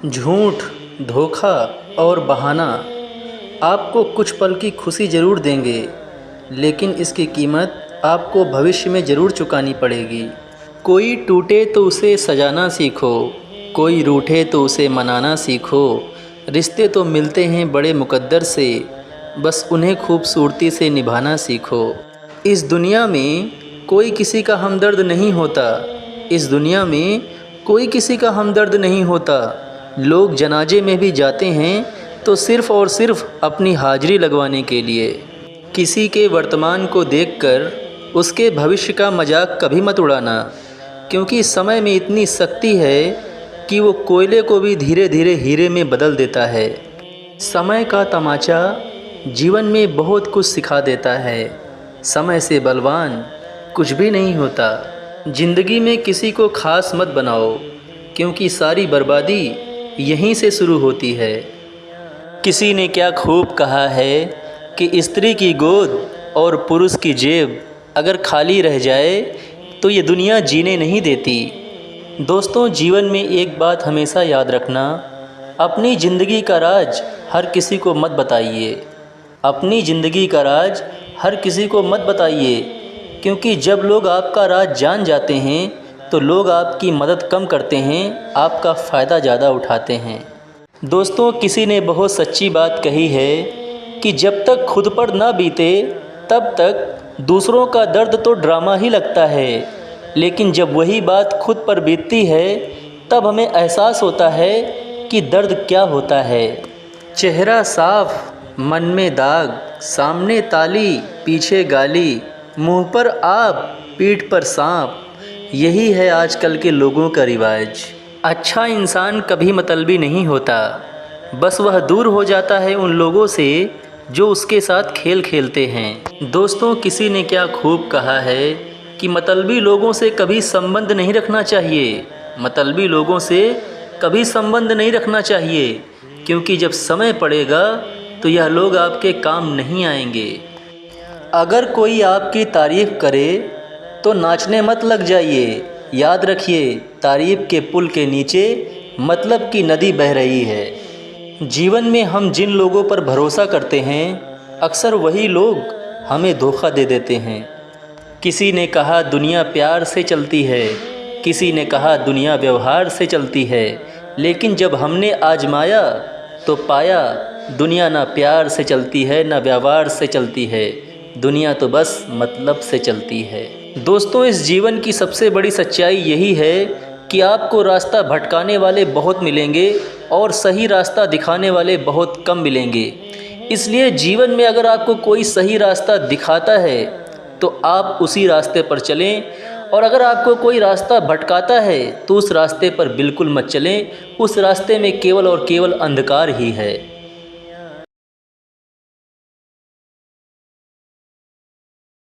झूठ, धोखा और बहाना आपको कुछ पल की खुशी ज़रूर देंगे, लेकिन इसकी कीमत आपको भविष्य में ज़रूर चुकानी पड़ेगी। कोई टूटे तो उसे सजाना सीखो, कोई रूठे तो उसे मनाना सीखो। रिश्ते तो मिलते हैं बड़े मुक़द्दर से, बस उन्हें खूबसूरती से निभाना सीखो। इस दुनिया में कोई किसी का हमदर्द नहीं होता, इस दुनिया में कोई किसी का हमदर्द नहीं होता। लोग जनाजे में भी जाते हैं तो सिर्फ़ और सिर्फ अपनी हाज़िरी लगवाने के लिए। किसी के वर्तमान को देखकर उसके भविष्य का मजाक कभी मत उड़ाना, क्योंकि समय में इतनी शक्ति है कि वो कोयले को भी धीरे धीरे हीरे में बदल देता है। समय का तमाचा जीवन में बहुत कुछ सिखा देता है। समय से बलवान कुछ भी नहीं होता। ज़िंदगी में किसी को ख़ास मत बनाओ, क्योंकि सारी बर्बादी यहीं से शुरू होती है। किसी ने क्या खूब कहा है कि स्त्री की गोद और पुरुष की जेब अगर खाली रह जाए तो ये दुनिया जीने नहीं देती। दोस्तों, जीवन में एक बात हमेशा याद रखना, अपनी ज़िंदगी का राज हर किसी को मत बताइए। अपनी ज़िंदगी का राज हर किसी को मत बताइए, क्योंकि जब लोग आपका राज जान जाते हैं तो लोग आपकी मदद कम करते हैं, आपका फ़ायदा ज़्यादा उठाते हैं। दोस्तों, किसी ने बहुत सच्ची बात कही है कि जब तक खुद पर ना बीते तब तक दूसरों का दर्द तो ड्रामा ही लगता है, लेकिन जब वही बात खुद पर बीतती है तब हमें एहसास होता है कि दर्द क्या होता है। चेहरा साफ, मन में दाग, सामने ताली, पीछे गाली, मुंह पर आप, पीठ पर सांप, यही है आजकल के लोगों का रिवाज। अच्छा इंसान कभी मतलबी नहीं होता, बस वह दूर हो जाता है उन लोगों से जो उसके साथ खेल खेलते हैं। दोस्तों, किसी ने क्या खूब कहा है कि मतलबी लोगों से कभी संबंध नहीं रखना चाहिए। मतलबी लोगों से कभी संबंध नहीं रखना चाहिए, क्योंकि जब समय पड़ेगा तो यह लोग आपके काम नहीं आएंगे। अगर कोई आपकी तारीफ़ करे तो नाचने मत लग जाइए। याद रखिए, तारीफ़ के पुल के नीचे मतलब की नदी बह रही है। जीवन में हम जिन लोगों पर भरोसा करते हैं, अक्सर वही लोग हमें धोखा दे देते हैं। किसी ने कहा दुनिया प्यार से चलती है, किसी ने कहा दुनिया व्यवहार से चलती है, लेकिन जब हमने आजमाया तो पाया दुनिया ना प्यार से चलती है ना व्यवहार से चलती है, दुनिया तो बस मतलब से चलती है। दोस्तों, इस जीवन की सबसे बड़ी सच्चाई यही है कि आपको रास्ता भटकाने वाले बहुत मिलेंगे और सही रास्ता दिखाने वाले बहुत कम मिलेंगे। इसलिए जीवन में अगर आपको कोई सही रास्ता दिखाता है तो आप उसी रास्ते पर चलें, और अगर आपको कोई रास्ता भटकाता है तो उस रास्ते पर बिल्कुल मत चलें। उस रास्ते में केवल और केवल अंधकार ही है।